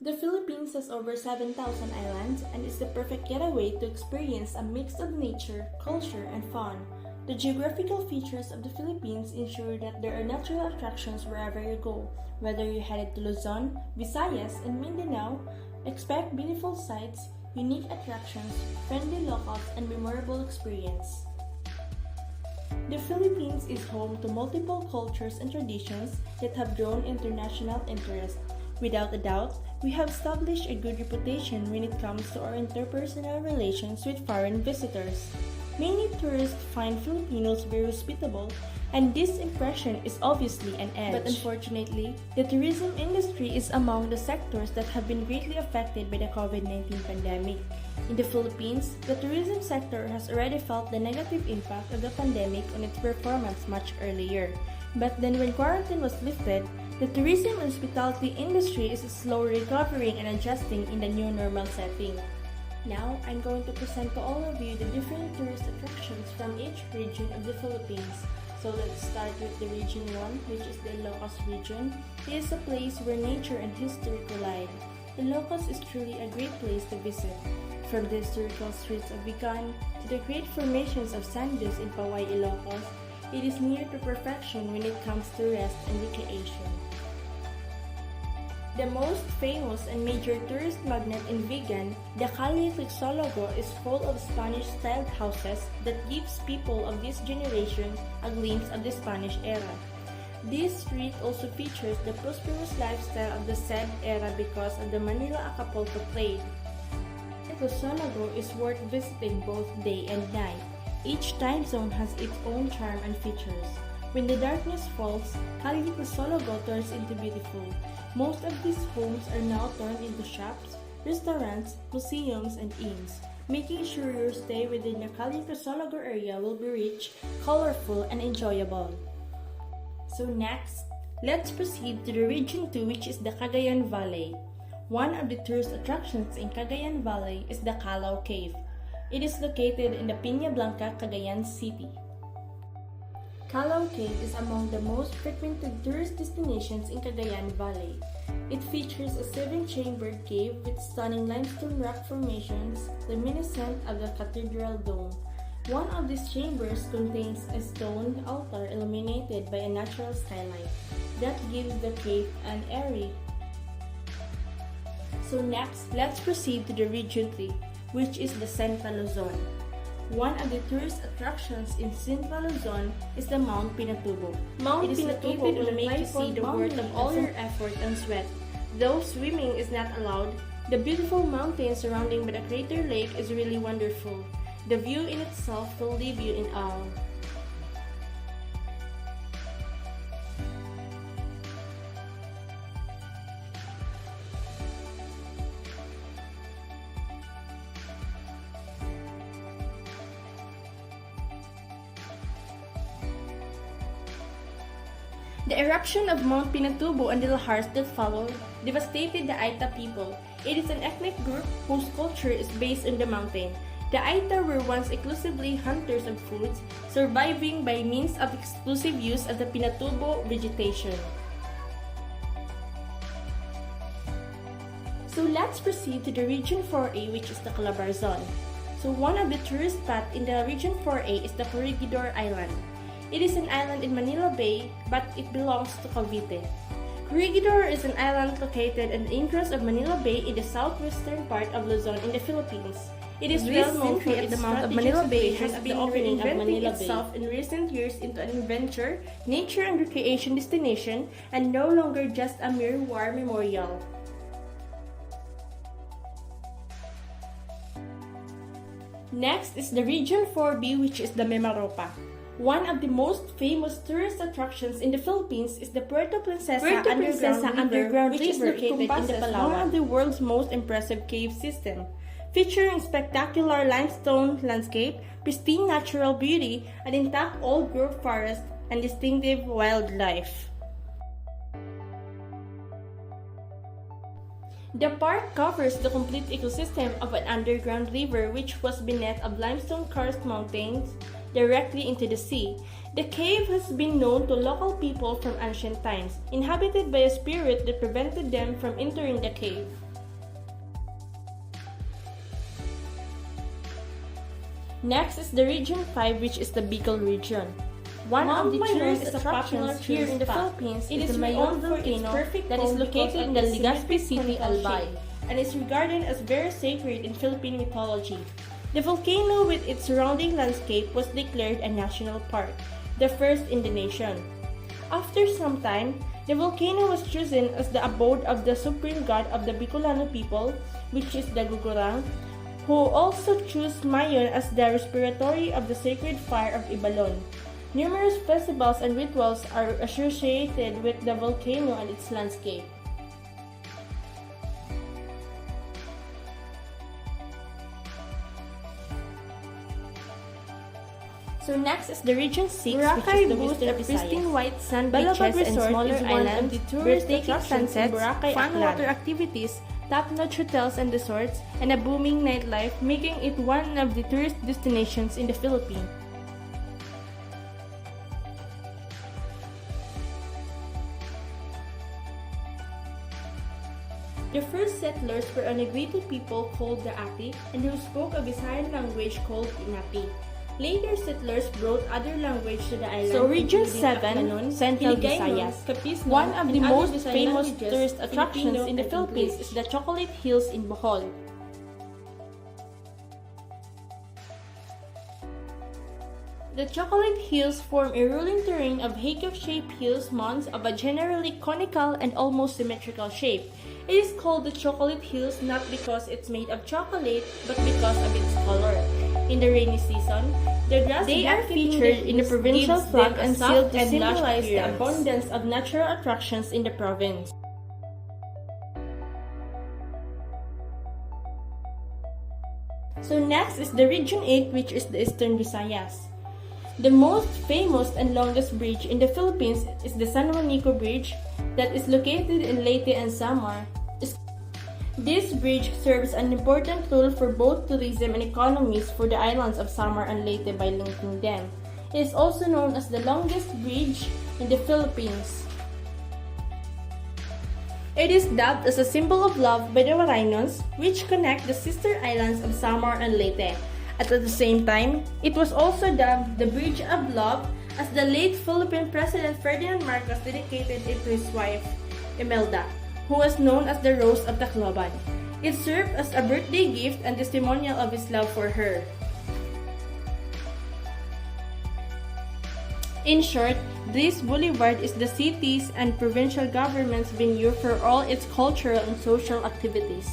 The Philippines has over 7,000 islands and is the perfect getaway to experience a mix of nature, culture, and fun. The geographical features of the Philippines ensure that there are natural attractions wherever you go. Whether you're headed to Luzon, Visayas, and Mindanao, expect beautiful sights, unique attractions, friendly locals, and memorable experience. The Philippines is home to multiple cultures and traditions that have drawn international interest. Without a doubt, we have established a good reputation when it comes to our interpersonal relations with foreign visitors. Many tourists find Filipinos very hospitable, and this impression is obviously an edge. But unfortunately, the tourism industry is among the sectors that have been greatly affected by the COVID-19 pandemic. In the Philippines, the tourism sector has already felt the negative impact of the pandemic on its performance much earlier. But then when quarantine was lifted, the tourism and hospitality industry is slowly recovering and adjusting in the new normal setting. Now, I'm going to present to all of you the different tourist attractions from each region of the Philippines. So let's start with the Region 1, which is the Ilocos region. It is a place where nature and history collide. Ilocos is truly a great place to visit. From the historical streets of Vigan to the great formations of sand dunes in Paway, Ilocos, it is near to perfection when it comes to rest and recreation. The most famous and major tourist magnet in Vigan, the Calle Crisologo, is full of Spanish-styled houses that gives people of this generation a glimpse of the Spanish era. This street also features the prosperous lifestyle of the said era because of the Manila-Acapulco trade. Crisologo is worth visiting both day and night. Each time zone has its own charm and features. When the darkness falls, Calle Crisologo turns into beautiful. Most of these homes are now turned into shops, restaurants, museums, and inns, making sure your stay within the Calle Crisologo area will be rich, colorful, and enjoyable. So next, let's proceed to the Region 2, which is the Cagayan Valley. One of the tourist attractions in Cagayan Valley is the Calao Cave. It is located in the Piña Blanca, Cagayan City. Calao Cave is among the most frequented tourist destinations in Cagayan Valley. It features a 7-chambered cave with stunning limestone rock formations reminiscent of the cathedral dome. One of these chambers contains a stone altar illuminated by a natural skylight that gives the cave an airy. So next, let's proceed to the Region 3, which is the Central Luzon. One of the tourist attractions in Central Luzon is the Mount Pinatubo. Mount Pinatubo will make you see the worth of all your effort and sweat. Though swimming is not allowed, the beautiful mountains surrounding by the crater lake is really wonderful. The view in itself will leave you in awe. The eruption of Mount Pinatubo and the lahars that followed devastated the Aita people. It is an ethnic group whose culture is based on the mountain. The Aita were once exclusively hunters of foods, surviving by means of exclusive use of the Pinatubo vegetation. So let's proceed to the Region 4A, which is the Calabar Zone. So one of the tourist spots in the Region 4A is the Corregidor Island. It is an island in Manila Bay, but it belongs to Cavite. Corregidor is an island located at the entrance of Manila Bay in the southwestern part of Luzon in the Philippines. It is well known for its mouth of Manila Bay has been reinventing itself in recent years into an adventure, nature and recreation destination, and no longer just a mere war memorial. Next is the Region 4B, which is the Mimaropa. One of the most famous tourist attractions in the Philippines is the Puerto Princesa Underground River, which is located in the Palawan, one of the world's most impressive cave system, featuring spectacular limestone landscape, pristine natural beauty, an intact old-growth forest, and distinctive wildlife. The park covers the complete ecosystem of an underground river which was beneath of limestone-karst mountains directly into the sea. The cave has been known to local people from ancient times, inhabited by a spirit that prevented them from entering the cave. Next is the Region 5, which is the Bicol region. One of the tourist attractions here in the Philippines is the Mayon volcano that is located in the Legazpi City, Albay, and is regarded as very sacred in Philippine mythology. The volcano with its surrounding landscape was declared a national park, the first in the nation. After some time, the volcano was chosen as the abode of the supreme god of the Bicolano people, which is the Gugurang, who also chose Mayon as the respiratory of the sacred fire of Ibalon. Numerous festivals and rituals are associated with the volcano and its landscape. So next is the Region 6, which is the Western Visayas. Pristine white sand beaches and smaller islands, breathtaking sunsets, fun water activities, top-notch hotels and resorts, and a booming nightlife, making it one of the tourist destinations in the Philippines. The first settlers were a Negrito people called the Ati and who spoke a Visayan language called Inati. Later settlers brought other language to the island. So Region 7, Central Visayas. One of the most famous tourist attractions in the Philippines is the Chocolate Hills in Bohol. The Chocolate Hills form a rolling terrain of haycock-shaped hills mounds of a generally conical and almost symmetrical shape. It is called the Chocolate Hills not because it's made of chocolate, but because of its color. In the rainy season, they are featured in the provincial flag and sealed to symbolize the abundance of natural attractions in the province. So next is the Region 8, which is the Eastern Visayas. The most famous and longest bridge in the Philippines is the San Juanico Bridge that is located in Leyte and Samar. This bridge serves an important role for both tourism and economies for the islands of Samar and Leyte by linking them. It is also known as the longest bridge in the Philippines. It is dubbed as a symbol of love by the Warainos, which connect the sister islands of Samar and Leyte. At the same time, it was also dubbed the Bridge of Love as the late Philippine President Ferdinand Marcos dedicated it to his wife, Imelda, who was known as the Rose of Tacloban. It served as a birthday gift and testimonial of his love for her. In short, this boulevard is the city's and provincial government's venue for all its cultural and social activities.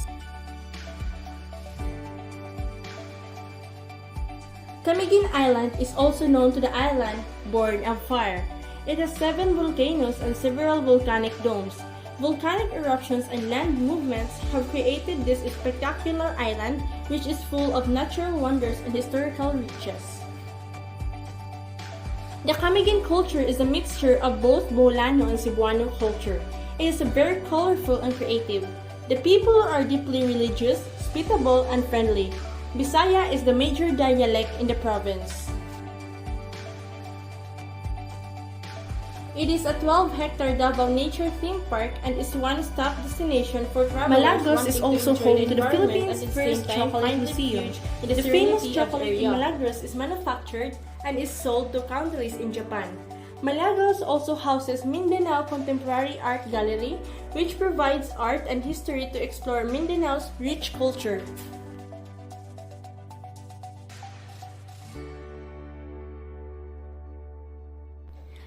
Camiguin Island is also known to the island born of fire. It has 7 volcanoes and several volcanic domes. Volcanic eruptions and land movements have created this spectacular island, which is full of natural wonders and historical riches. The Camiguin culture is a mixture of both Boholano and Cebuano culture. It is very colorful and creative. The people are deeply religious, hospitable, and friendly. Bisaya is the major dialect in the province. It is a 12-hectare Davao Nature Theme Park and is one-stop destination for travelers. Malagros is also home to the Philippines' first chocolate museum. The famous chocolate in Malagros is manufactured and is sold to countries in Japan. Malagros also houses Mindanao Contemporary Art Gallery, which provides art and history to explore Mindanao's rich culture.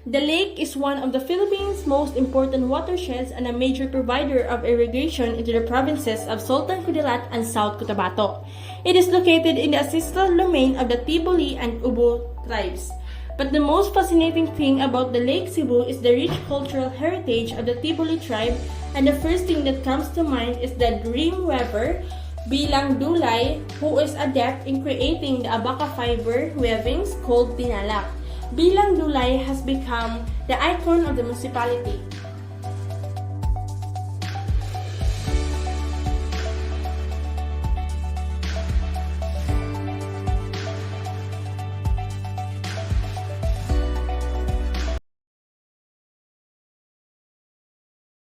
The lake is one of the Philippines' most important watersheds and a major provider of irrigation into the provinces of Sultan Kudarat and South Cotabato. It is located in the ancestral domain of the Tiboli and Ubo tribes. But the most fascinating thing about the Lake Cebu is the rich cultural heritage of the Tiboli tribe, and the first thing that comes to mind is the dream weaver, Bilang Dulay, who is adept in creating the abaca fiber weavings called tinalak. Bilang Dulay has become the icon of the municipality.